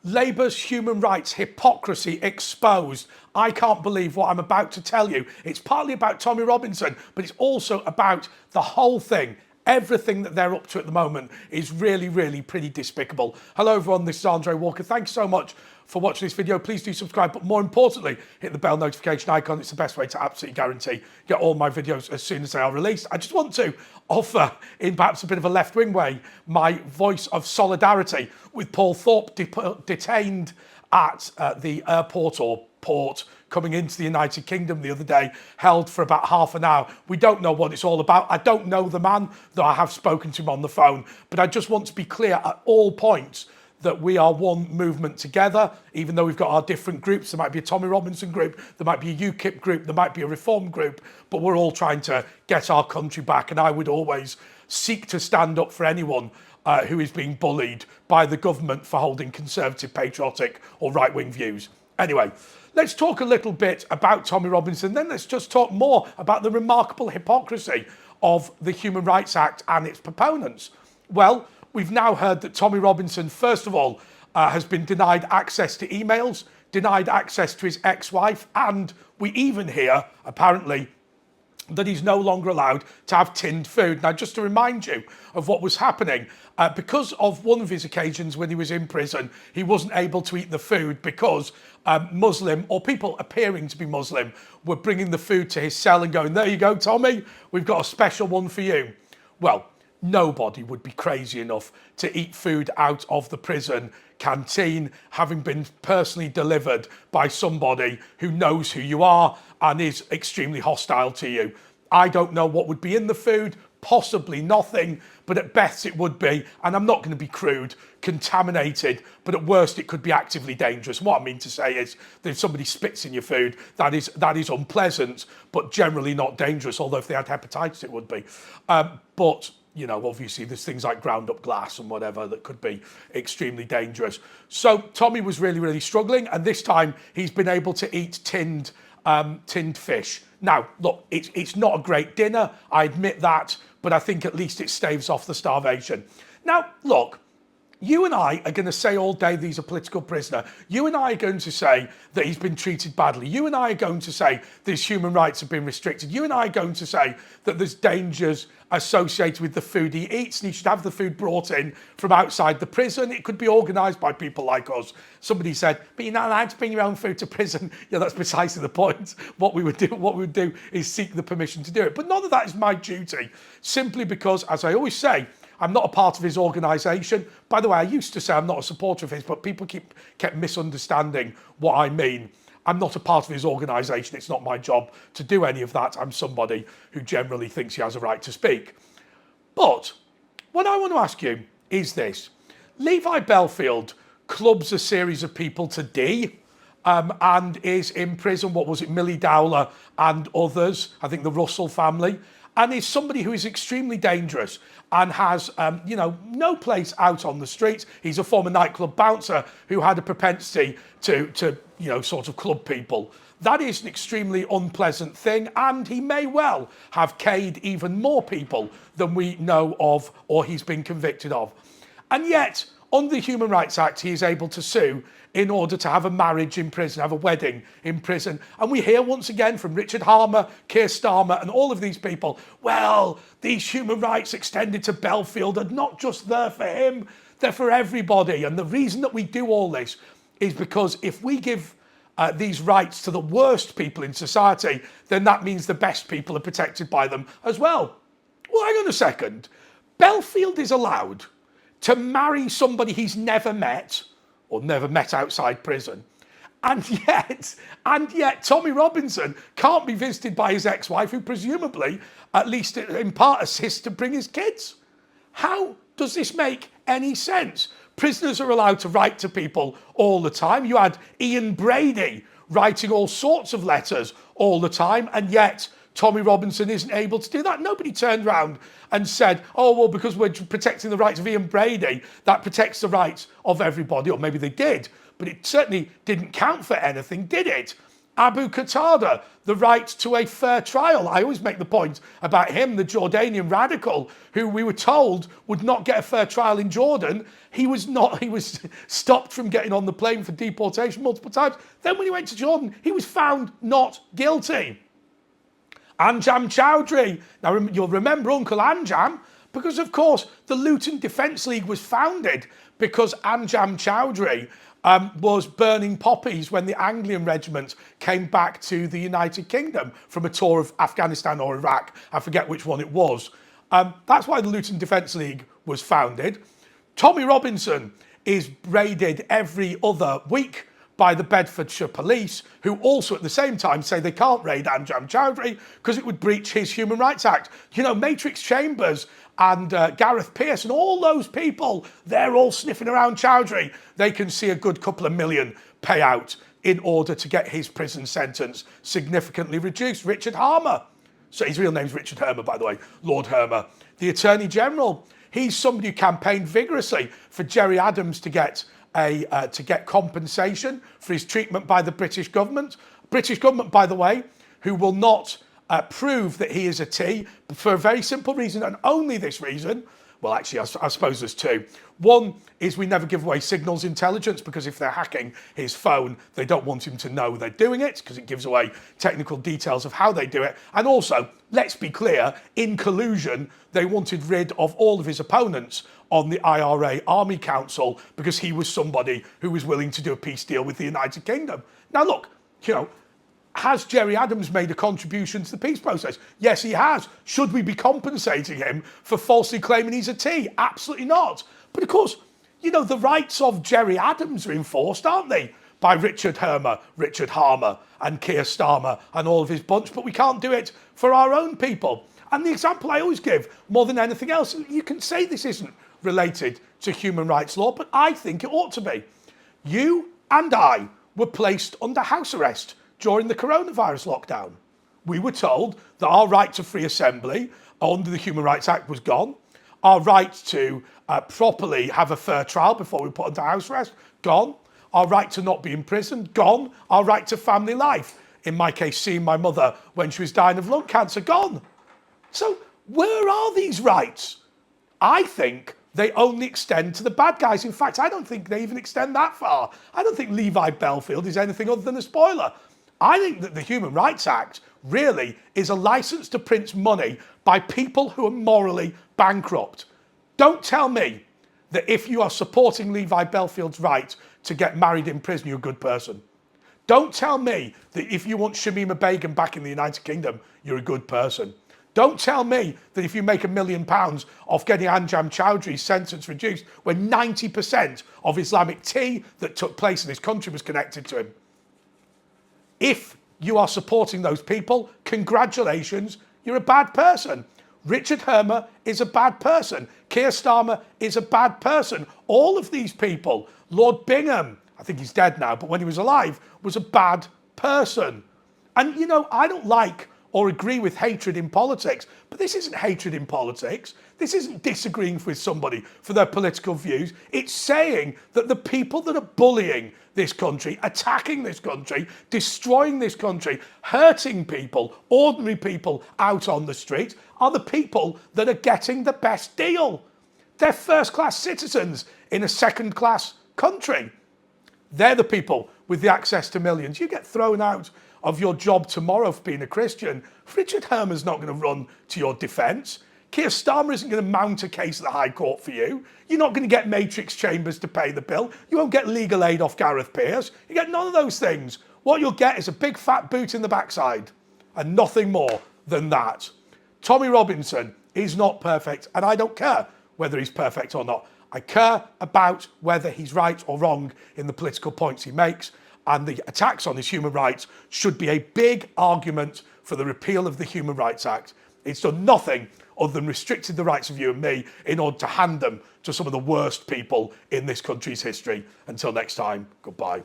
Labour's human rights hypocrisy exposed. I can't believe what I'm about to tell you. It's partly about Tommy Robinson, but it's also about the whole thing. Everything that they're up to at the moment is really, really pretty despicable. Hello everyone, this is Andre Walker. Thanks so much for watching this video. Please do subscribe, but more importantly, hit the bell notification icon. It's the best way to absolutely guarantee get all my videos as soon as they are released. I just want to offer, in perhaps a bit of a left-wing way, my voice of solidarity with Paul Thorpe, detained at the airport or port coming into the United Kingdom the other day, held for about half an hour. We don't know what it's all about. I don't know the man, though I have spoken to him on the phone, but I just want to be clear at all points that we are one movement together, even though we've got our different groups. There might be a Tommy Robinson group, there might be a UKIP group, there might be a Reform group, but we're all trying to get our country back. And I would always seek to stand up for anyone who is being bullied by the government for holding conservative, patriotic or right-wing views. Anyway, let's talk a little bit about Tommy Robinson, then let's just talk more about the remarkable hypocrisy of the Human Rights Act and its proponents. Well, we've now heard that Tommy Robinson, first of all, has been denied access to emails, denied access to his ex-wife, and we even hear, apparently, that he's no longer allowed to have tinned food. Now, just to remind you of what was happening, because of one of his occasions when he was in prison, he wasn't able to eat the food because Muslim, or people appearing to be Muslim, were bringing the food to his cell and going, there you go, Tommy, we've got a special one for you. Well, nobody would be crazy enough to eat food out of the prison canteen, having been personally delivered by somebody who knows who you are and is extremely hostile to you. I don't know what would be in the food, possibly nothing, but at best it would be, and I'm not going to be crude, contaminated, but at worst it could be actively dangerous. What I mean to say is that if somebody spits in your food, that is unpleasant, but generally not dangerous, although if they had hepatitis it would be. But you know, obviously there's things like ground up glass and whatever that could be extremely dangerous. So Tommy was really, really struggling, and this time he's been able to eat tinned fish. Now, look, it's not a great dinner, I admit that, but I think at least it staves off the starvation. Now, look, you and I are going to say all day that he's a political prisoner. You and I are going to say that he's been treated badly. You and I are going to say that his human rights have been restricted. You and I are going to say that there's dangers associated with the food he eats, and he should have the food brought in from outside the prison. It could be organised by people like us. Somebody said, but you're not allowed to bring your own food to prison. Yeah, that's precisely the point. What we would do is seek the permission to do it. But none of that is my duty, simply because, as I always say, I'm not a part of his organisation. By the way, I used to say I'm not a supporter of his, but people kept misunderstanding what I mean. I'm not a part of his organisation. It's not my job to do any of that. I'm somebody who generally thinks he has a right to speak. But what I want to ask you is this. Levi Belfield clubs a series of people to D and is in prison. What was it? Millie Dowler and others, I think the Russell family, and is somebody who is extremely dangerous and has, no place out on the streets. He's a former nightclub bouncer who had a propensity to sort of club people. That is an extremely unpleasant thing, and he may well have K'd even more people than we know of or he's been convicted of. And yet, under the Human Rights Act, he is able to sue in order to have a marriage in prison, have a wedding in prison. And we hear once again from Richard Harmer, Keir Starmer and all of these people, well, these human rights extended to Belfield are not just there for him, they're for everybody. And the reason that we do all this is because if we give these rights to the worst people in society, then that means the best people are protected by them as well. Well, hang on a second. Belfield is allowed to marry somebody he's never met, or never met outside prison. And yet Tommy Robinson can't be visited by his ex-wife, who presumably, at least in part, assists to bring his kids. How does this make any sense? Prisoners are allowed to write to people all the time. You had Ian Brady writing all sorts of letters all the time, and yet Tommy Robinson isn't able to do that. Nobody turned around and said, oh, well, because we're protecting the rights of Ian Brady, that protects the rights of everybody. Or maybe they did, but it certainly didn't count for anything, did it? Abu Qatada, the right to a fair trial. I always make the point about him, the Jordanian radical, who we were told would not get a fair trial in Jordan. He was stopped from getting on the plane for deportation multiple times. Then when he went to Jordan, he was found not guilty. Anjam Chowdhury. Now, you'll remember Uncle Anjam, because, of course, the Luton Defence League was founded because Anjam Chowdhury was burning poppies when the Anglian regiment came back to the United Kingdom from a tour of Afghanistan or Iraq. I forget which one it was. That's why the Luton Defence League was founded. Tommy Robinson is raided every other week by the Bedfordshire police, who also at the same time say they can't raid Anjam Chowdhury because it would breach his Human Rights Act. You know, Matrix Chambers and Gareth Pearce and all those people, they're all sniffing around Chowdhury. They can see a good couple of million payout in order to get his prison sentence significantly reduced. Richard Harmer, so his real name's Richard Hermer, by the way, Lord Hermer, the Attorney General. He's somebody who campaigned vigorously for Gerry Adams to get compensation for his treatment by the British government. British government, by the way, who will not prove that he is a T for a very simple reason, and only this reason. Well, actually, I suppose there's two. One is we never give away signals intelligence, because if they're hacking his phone, they don't want him to know they're doing it because it gives away technical details of how they do it. And also, let's be clear, in collusion, they wanted rid of all of his opponents on the IRA Army Council because he was somebody who was willing to do a peace deal with the United Kingdom. Now, look, has Gerry Adams made a contribution to the peace process? Yes, he has. Should we be compensating him for falsely claiming he's a T? Absolutely not. But of course, the rights of Gerry Adams are enforced, aren't they? By Richard Hermer, Richard Harmer and Keir Starmer and all of his bunch, but we can't do it for our own people. And the example I always give, more than anything else, you can say this isn't related to human rights law, but I think it ought to be. You and I were placed under house arrest during the coronavirus lockdown. We were told that our right to free assembly under the Human Rights Act was gone. Our right to properly have a fair trial before we were put under house arrest, gone. Our right to not be imprisoned, gone. Our right to family life, in my case, seeing my mother when she was dying of lung cancer, gone. So where are these rights? I think they only extend to the bad guys. In fact, I don't think they even extend that far. I don't think Levi Belfield is anything other than a spoiler. I think that the Human Rights Act really is a license to print money by people who are morally bankrupt. Don't tell me that if you are supporting Levi Belfield's right to get married in prison, you're a good person. Don't tell me that if you want Shamima Begum back in the United Kingdom, you're a good person. Don't tell me that if you make £1 million off getting Anjam Chowdhury's sentence reduced, when 90% of Islamic tea that took place in this country was connected to him. If you are supporting those people, congratulations, you're a bad person. Richard Hermer is a bad person. Keir Starmer is a bad person. All of these people, Lord Bingham, I think he's dead now, but when he was alive, was a bad person. And, I don't like or agree with hatred in politics, but this isn't hatred in politics. This isn't disagreeing with somebody for their political views. It's saying that the people that are bullying this country, attacking this country, destroying this country, hurting people, ordinary people out on the street, are the people that are getting the best deal. They're first-class citizens in a second-class country. They're the people with the access to millions. You get thrown out of your job tomorrow for being a Christian. Richard Hermer's not going to run to your defence. Keir Starmer isn't going to mount a case at the High Court for you. You're not going to get Matrix Chambers to pay the bill. You won't get legal aid off Gareth Pearce. You get none of those things. What you'll get is a big fat boot in the backside and nothing more than that. Tommy Robinson is not perfect, and I don't care whether he's perfect or not. I care about whether he's right or wrong in the political points he makes, and the attacks on his human rights should be a big argument for the repeal of the Human Rights Act. It's done nothing other than restricted the rights of you and me in order to hand them to some of the worst people in this country's history. Until next time, goodbye.